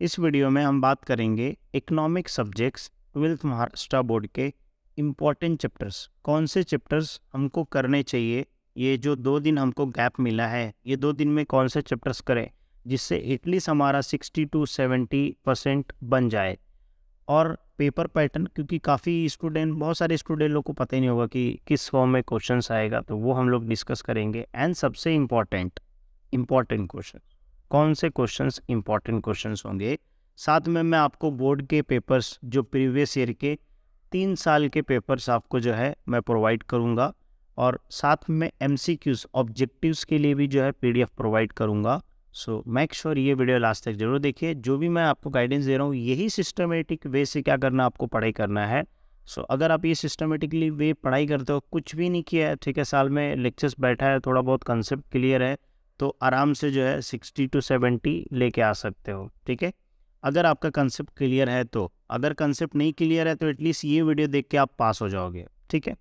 इस वीडियो में हम बात करेंगे economic subjects 12th Maharashtra board के इम्पॉर्टेंट चैप्टर्स। कौन से चैप्टर्स हमको करने चाहिए, ये जो 2 दिन हमको गैप मिला है, ये 2 दिन में कौन से चैप्टर्स करें जिससे एटलीस्ट हमारा 60 to 70% बन जाए। और पेपर पैटर्न, क्योंकि बहुत सारे स्टूडेंट लोग को पता ही नहीं होगा कि किस फॉर्म में क्वेश्चंस आएगा, तो वो हम लोग डिस्कस करेंगे। एंड सबसे इम्पॉर्टेंट क्वेश्चन, कौन से क्वेश्चंस इंपॉर्टेंट क्वेश्चंस होंगे। साथ में मैं आपको बोर्ड के पेपर्स, जो प्रीवियस ईयर के 3 साल के पेपर्स आपको जो है मैं प्रोवाइड करूंगा, और साथ में MCQs ऑब्जेक्टिव्स के लिए भी जो है PDF प्रोवाइड करूंगा। सो मेक श्योर ये वीडियो लास्ट तक जरूर देखिए। जो भी मैं आपको गाइडेंस दे रहा हूँ, यही सिस्टमेटिक वे से क्या करना, आपको पढ़ाई करना है। सो अगर आप ये सिस्टमेटिकली वे पढ़ाई करते हो, कुछ भी नहीं किया है, ठीक है, साल में लेक्चर्स बैठा है, थोड़ा बहुत कंसेप्ट क्लियर है, तो आराम से जो है 60 to 70 लेके आ सकते हो। ठीक है, अगर आपका कंसेप्ट क्लियर है तो। अगर कंसेप्ट नहीं क्लियर है तो एटलीस्ट ये वीडियो देख के आप पास हो जाओगे। ठीक है,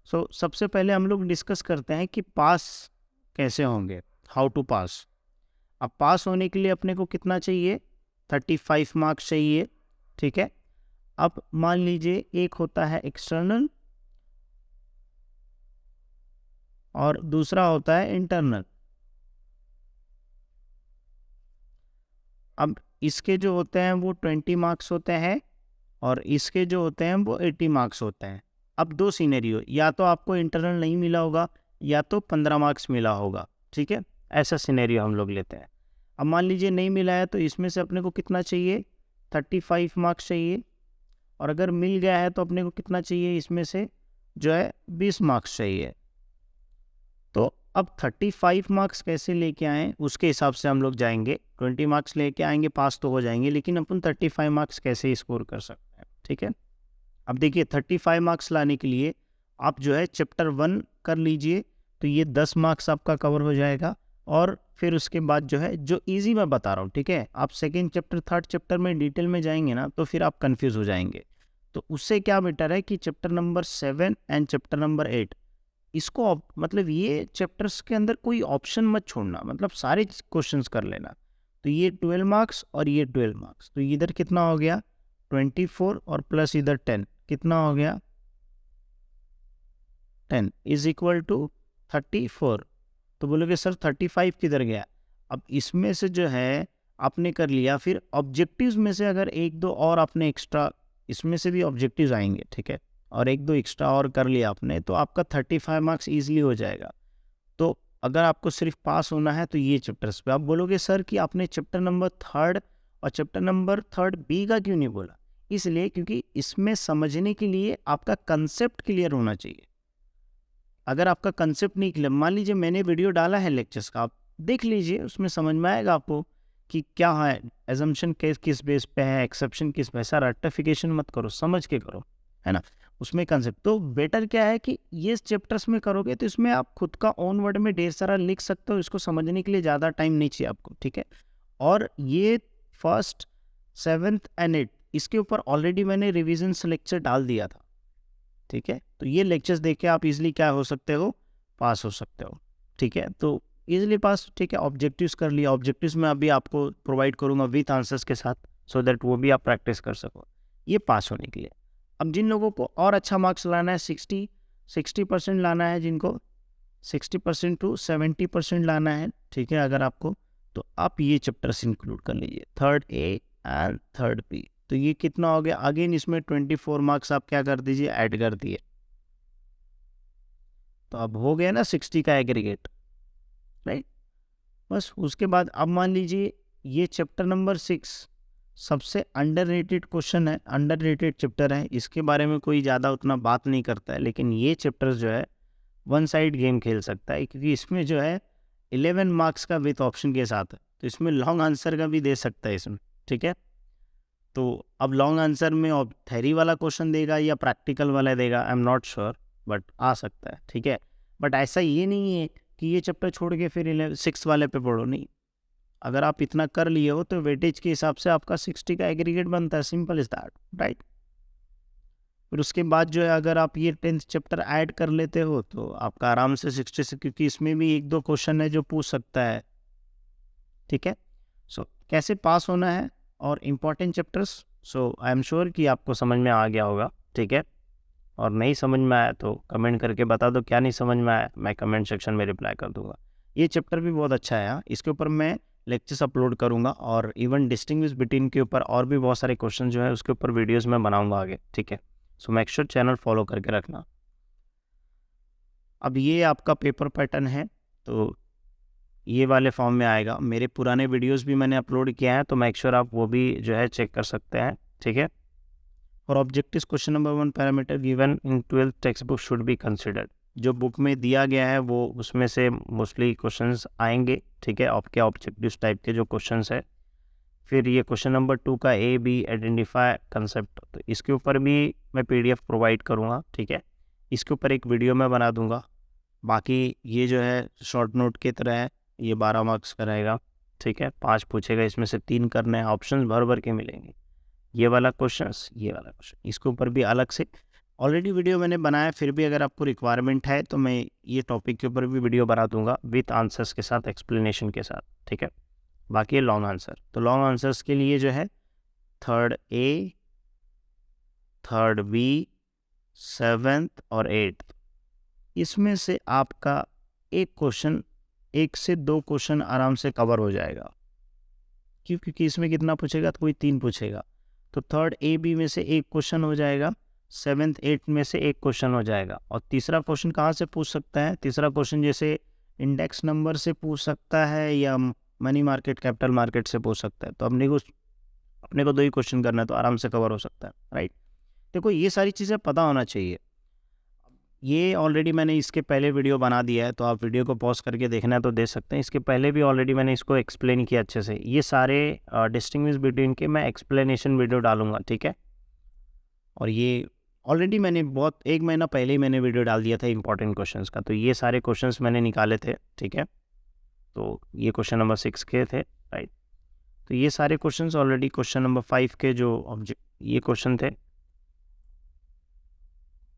सो सबसे पहले हम लोग डिस्कस करते हैं कि पास कैसे होंगे, हाउ टू पास। अब पास होने के लिए अपने को कितना चाहिए, 35 मार्क्स चाहिए। ठीक है, अब मान लीजिए एक होता है एक्सटर्नल और दूसरा होता है इंटरनल। अब इसके जो होते हैं वो 20 मार्क्स होते हैं और इसके जो होते हैं वो 80 मार्क्स होते हैं। अब 2 सिनेरियो, या तो आपको इंटरनल नहीं मिला होगा या तो 15 मार्क्स मिला होगा। ठीक है, ऐसा सिनेरियो हम लोग लेते हैं। अब मान लीजिए नहीं मिला है, तो इसमें से अपने को कितना चाहिए, 35 मार्क्स चाहिए। और अगर मिल गया है तो अपने को कितना चाहिए, इसमें से जो है 20 मार्क्स चाहिए। तो अब 35 मार्क्स कैसे लेके आएँ, उसके हिसाब से हम लोग जाएंगे। 20 मार्क्स लेके आएंगे, पास तो हो जाएंगे, लेकिन अपन 35 मार्क्स कैसे स्कोर कर सकते हैं। ठीक है, अब देखिए 35 मार्क्स लाने के लिए आप जो है चैप्टर 1 कर लीजिए, तो ये 10 मार्क्स आपका कवर हो जाएगा। और फिर उसके बाद जो है, जो इजी मैं बता रहा हूँ, ठीक है, आप सेकेंड चैप्टर थर्ड चैप्टर में डिटेल में जाएंगे ना, तो फिर आप कंफ्यूज हो जाएंगे। तो उससे क्या बेटर है कि chapter number 7 and chapter number 8, इसको मतलब ये चैप्टर्स के अंदर कोई ऑप्शन मत छोड़ना, मतलब सारे क्वेश्चंस कर लेना। तो ये 12 मार्क्स और ये 12 मार्क्स, तो इधर कितना हो गया 24 और प्लस इधर 10, कितना हो गया 10 इज इक्वल टू 34। तो बोलोगे सर 35 किधर गया। अब इसमें से जो है आपने कर लिया, फिर ऑब्जेक्टिव्स में से अगर 1-2 और आपने एक्स्ट्रा, इसमें से भी ऑब्जेक्टिव्स आएंगे, ठीक है, और 1-2 एक्स्ट्रा और कर लिया आपने, तो आपका 35 मार्क्स ईजिली हो जाएगा। तो अगर आपको सिर्फ पास होना है तो ये चैप्टर्स पे। आप बोलोगे सर कि आपने चैप्टर नंबर 3 और चैप्टर नंबर 3 बी का क्यों नहीं बोला, इसलिए क्योंकि इसमें समझने के लिए आपका कंसेप्ट क्लियर होना चाहिए। अगर आपका कंसेप्ट नहीं क्लियर, मान लीजिए मैंने वीडियो डाला है लेक्चर्स का, आप देख लीजिए, उसमें समझ में आएगा आपको कि क्या है, एजम्पशन किस बेस पे है, एक्सेप्शन किस पे है। सर रेक्टिफिकेशन मत करो, समझ के करो, है ना, उसमें कंसेप्ट। तो बेटर क्या है कि ये चैप्टर्स में करोगे तो इसमें आप खुद का ओन वर्ड में ढेर सारा लिख सकते हो, इसको समझने के लिए ज़्यादा टाइम नहीं चाहिए आपको। ठीक है, और ये 1st 7th एंड 8 इसके ऊपर ऑलरेडी मैंने रिविजन लेक्चर डाल दिया था। ठीक है, तो ये लेक्चर्स देख के आप इजीली क्या हो सकते हो, पास हो सकते हो। ठीक है, तो इजीली पास। ठीक है, ऑब्जेक्टिव्स कर लिया, ऑब्जेक्टिव्स में अभी आपको प्रोवाइड करूंगा विथ आंसर्स के साथ, सो दैट वो भी आप प्रैक्टिस कर सको, ये पास होने के लिए। अब जिन लोगों को और अच्छा मार्क्स लाना है, 60% लाना है, जिनको 60% to 70% लाना है, ठीक है, अगर आपको, तो आप ये चैप्टर्स इंक्लूड कर लीजिए, 3rd A and 3rd B। तो ये कितना हो गया, अगेन इसमें 24 मार्क्स आप क्या कर दीजिए, ऐड कर दिए, तो अब हो गया ना 60 का एग्रीगेट, राइट। बस उसके बाद अब मान लीजिए ये चैप्टर नंबर 6 सबसे अंडररेटेड क्वेश्चन है, अंडररेटेड चैप्टर है, इसके बारे में कोई ज़्यादा उतना बात नहीं करता है, लेकिन ये चैप्टर जो है वन साइड गेम खेल सकता है, क्योंकि इसमें जो है 11 मार्क्स का विथ ऑप्शन के साथ है, तो इसमें लॉन्ग आंसर का भी दे सकता है इसमें। ठीक है, तो अब लॉन्ग आंसर में थ्योरी वाला क्वेश्चन देगा या प्रैक्टिकल वाला देगा, I am not sure, but आ सकता है। ठीक है, बट ऐसा ये नहीं है कि ये चैप्टर छोड़ के फिर 6 वाले पे पढ़ो, नहीं। अगर आप इतना कर लिए हो तो वेटेज के हिसाब से आपका 60 का एग्रीगेट बनता है, सिंपल इज दैट, राइट। फिर उसके बाद जो है अगर आप ये 10th चैप्टर ऐड कर लेते हो तो आपका आराम से 60 से, क्योंकि इसमें भी 1-2 क्वेश्चन है जो पूछ सकता है। ठीक है, सो कैसे पास होना है और important chapters. So I am sure कि आपको समझ में आ गया होगा, ठीक है। और नहीं समझ में आया तो कमेंट करके बता दो क्या नहीं समझ में आया, मैं कमेंट सेक्शन में रिप्लाई कर दूंगा। ये चैप्टर भी बहुत अच्छा है, इसके ऊपर मैं लेक्चर्स अपलोड करूंगा और इवन डिस्टिंग्विश बिटवीन के ऊपर और भी बहुत सारे क्वेश्चन जो है उसके ऊपर वीडियोस मैं बनाऊंगा आगे, ठीक है। So make sure channel follow करके रखना। अब ये आपका पेपर पैटर्न है, तो ये वाले फॉर्म में आएगा। मेरे पुराने वीडियोस भी मैंने अपलोड किया है, तो मेक श्योर आप वो भी जो है चेक कर सकते हैं, ठीक है। और objective question number 1 parameter given in 12th text book should be considered. जो बुक में दिया गया है वो उसमें से मोस्टली क्वेश्चंस आएंगे, ठीक है, आपके ऑब्जेक्टिव टाइप के जो क्वेश्चंस है। फिर ये क्वेश्चन नंबर 2 का ए बी आइडेंटिफाई कंसेप्ट, तो इसके ऊपर भी मैं PDF प्रोवाइड करूँगा, ठीक है। इसके ऊपर एक वीडियो मैं बना दूँगा। बाकी ये जो है शॉर्ट नोट की तरह है, ये 12 मार्क्स का रहेगा, ठीक है। 5 पूछेगा, इसमें से 3 करने हैं, ऑप्शन भर भर के मिलेंगे। ये वाला क्वेश्चन, ये वाला क्वेश्चन, इसके ऊपर भी अलग से ऑलरेडी वीडियो मैंने बनाया। फिर भी अगर आपको रिक्वायरमेंट है तो मैं ये टॉपिक के ऊपर भी वीडियो बना दूंगा विथ आंसर्स के साथ, एक्सप्लेनेशन के साथ, ठीक है। बाकी ये लॉन्ग आंसर, तो लॉन्ग आंसर्स के लिए जो है 3rd A, 3rd B, 7th और 8th, इसमें से आपका एक क्वेश्चन, 1 से 2 क्वेश्चन आराम से कवर हो जाएगा। क्यों? क्योंकि इसमें कितना पूछेगा, तो कोई 3 पूछेगा, तो 3rd A B में से एक क्वेश्चन हो जाएगा, 7th 8th में से एक क्वेश्चन हो जाएगा। और तीसरा क्वेश्चन कहाँ से पूछ सकता है? तीसरा क्वेश्चन जैसे इंडेक्स नंबर से पूछ सकता है या मनी मार्केट, कैपिटल मार्केट से पूछ सकता है। तो अपने को 2 ही क्वेश्चन करना है, तो आराम से कवर हो सकता है, राइट। देखो ये सारी चीज़ें पता होना चाहिए। ये ऑलरेडी मैंने इसके पहले वीडियो बना दिया है, तो आप वीडियो को पॉज करके देखना है तो देख सकते हैं। इसके पहले भी ऑलरेडी मैंने इसको एक्सप्लेन किया अच्छे से। ये सारे डिस्टिंग्विश बिटवीन के मैं एक्सप्लेनेशन वीडियो डालूंगा, ठीक है। और ये ऑलरेडी मैंने 1 महीना पहले ही मैंने वीडियो डाल दिया था इंपॉर्टेंट क्वेश्चंस का, तो ये सारे क्वेश्चंस मैंने निकाले थे, ठीक है। तो ये क्वेश्चन नंबर 6 के थे, राइट। तो ये सारे क्वेश्चंस ऑलरेडी क्वेश्चन नंबर 5 के जो ऑब्जेक्ट ये क्वेश्चन थे,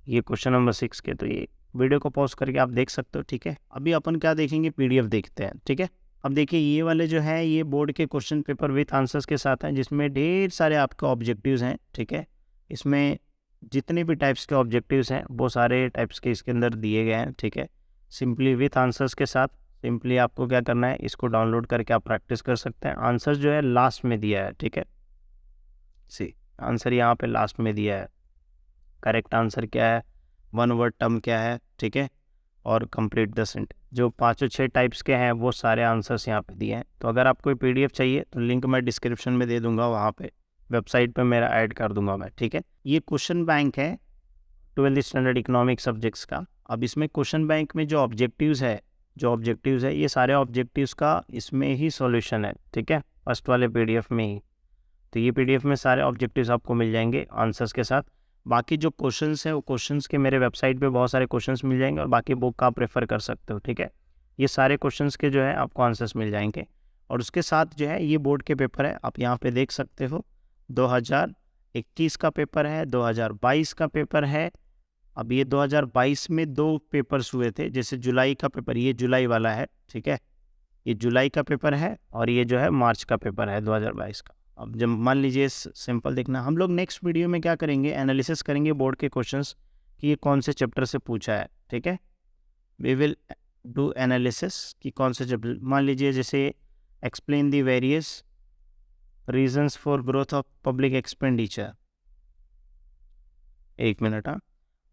ये क्वेश्चन नंबर 6 के, तो ये वीडियो को पॉज करके आप देख सकते हो, ठीक है। अभी अपन क्या देखेंगे, PDF देखते हैं, ठीक है। अब देखिए ये वाले जो है ये बोर्ड के क्वेश्चन पेपर विथ आंसर्स के साथ हैं, जिसमें ढेर सारे आपके ऑब्जेक्टिव्स हैं, ठीक है। इसमें जितने भी टाइप्स के ऑब्जेक्टिव्स हैं वो सारे टाइप्स के इसके अंदर दिए गए हैं, ठीक है। सिंपली विथ आंसर्स के साथ सिंपली आपको क्या करना है, इसको डाउनलोड करके आप प्रैक्टिस कर सकते हैं। आंसर जो है लास्ट में दिया है, ठीक है। सी आंसर यहाँ पे लास्ट में दिया है। करेक्ट आंसर क्या है, 1 वर्ड टर्म क्या है, ठीक है, और कंप्लीट द सेंटेंस। जो 5-6 टाइप्स के हैं वो सारे आंसर्स यहाँ पे दिए हैं। तो अगर आपको PDF चाहिए तो लिंक मैं डिस्क्रिप्शन में दे दूंगा, वहाँ पे वेबसाइट पे मेरा ऐड कर दूंगा मैं, ठीक है। ये क्वेश्चन बैंक है 12th स्टैंडर्ड इकोनॉमिक सब्जेक्ट्स का। अब इसमें क्वेश्चन बैंक में जो ऑब्जेक्टिव्स है ये सारे ऑब्जेक्टिव्स का इसमें ही सॉल्यूशन है, ठीक है, फर्स्ट वाले PDF में ही। तो ये PDF में सारे ऑब्जेक्टिव्स आपको मिल जाएंगे आंसर्स के साथ। बाकी जो क्वेश्चंस हैं वो क्वेश्चंस के मेरे वेबसाइट पे बहुत सारे क्वेश्चंस मिल जाएंगे, और बाकी बुक आप प्रेफर कर सकते हो, ठीक है। ये सारे क्वेश्चंस के जो है आपको आंसर्स मिल जाएंगे। और उसके साथ जो है ये बोर्ड के पेपर है, आप यहाँ पे देख सकते हो 2021 का पेपर है, 2022 का पेपर है। अब ये 2022 में 2 पेपर्स हुए थे, जैसे जुलाई का पेपर, ये जुलाई वाला है, ठीक है, ये जुलाई का पेपर है, और ये जो है मार्च का पेपर है 2022 का। अब जब मान लीजिए सिंपल देखना, हम लोग नेक्स्ट वीडियो में क्या करेंगे, एनालिसिस करेंगे बोर्ड के क्वेश्चंस कि ये कौन से चैप्टर से पूछा है, ठीक है। वी विल डू एनालिसिस कि कौन से चैप्टर, मान लीजिए जैसे explain the various reasons for growth of public expenditure, 1 minute, हाँ।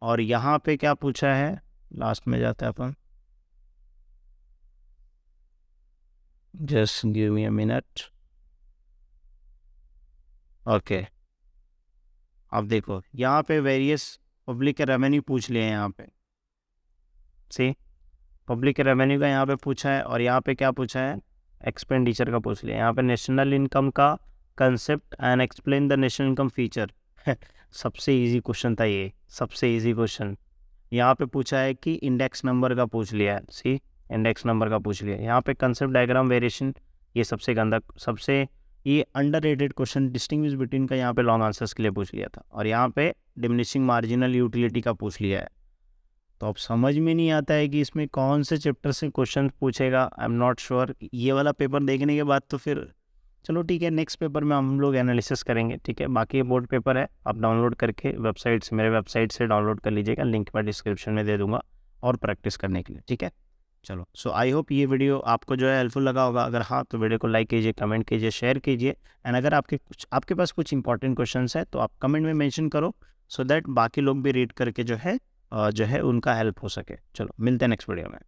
और यहाँ पे क्या पूछा है, लास्ट में जाते हैं अपन, just give me a minute, okay. अब देखो यहाँ पे वेरियस पब्लिक रेवेन्यू पूछ लिए हैं, यहाँ पे सी पब्लिक रेवेन्यू का यहाँ पे पूछा है, और यहाँ पे क्या पूछा है, एक्सपेंडिचर का पूछ लिया। यहाँ पे नेशनल इनकम का concept and explain the national income feature सबसे इजी क्वेश्चन था ये, सबसे इजी क्वेश्चन। यहाँ पे पूछा है कि इंडेक्स नंबर का पूछ लिया है, सी इंडेक्स नंबर का पूछ लिया। यहाँ पे कंसेप्ट डायग्राम वेरिएशन, ये सबसे गंदा, सबसे ये अंडररेटेड क्वेश्चन डिस्टिंग्विश बिटवीन का यहाँ पे लॉन्ग आंसर्स के लिए पूछ लिया था। और यहाँ पे डिमिनिशिंग मार्जिनल यूटिलिटी का पूछ लिया है। तो अब समझ में नहीं आता है कि इसमें कौन से चैप्टर से क्वेश्चन पूछेगा, आई एम नॉट श्योर। ये वाला पेपर देखने के बाद तो फिर चलो ठीक है, नेक्स्ट पेपर में हम लोग एनालिसिस करेंगे, ठीक है। बाकी ये बोर्ड पेपर है, आप डाउनलोड करके मेरे वेबसाइट से डाउनलोड कर लीजिएगा, लिंक मैं डिस्क्रिप्शन में दे दूंगा और प्रैक्टिस करने के लिए, ठीक है। चलो, सो आई होप ये वीडियो आपको जो है हेल्पफुल लगा होगा। अगर हाँ तो वीडियो को लाइक कीजिए, कमेंट कीजिए, शेयर कीजिए। एंड अगर आपके पास कुछ इंपॉर्टेंट क्वेश्चंस है तो आप कमेंट में मेंशन करो, सो दैट बाकी लोग भी रीड करके जो है उनका हेल्प हो सके। चलो, मिलते हैं नेक्स्ट वीडियो में।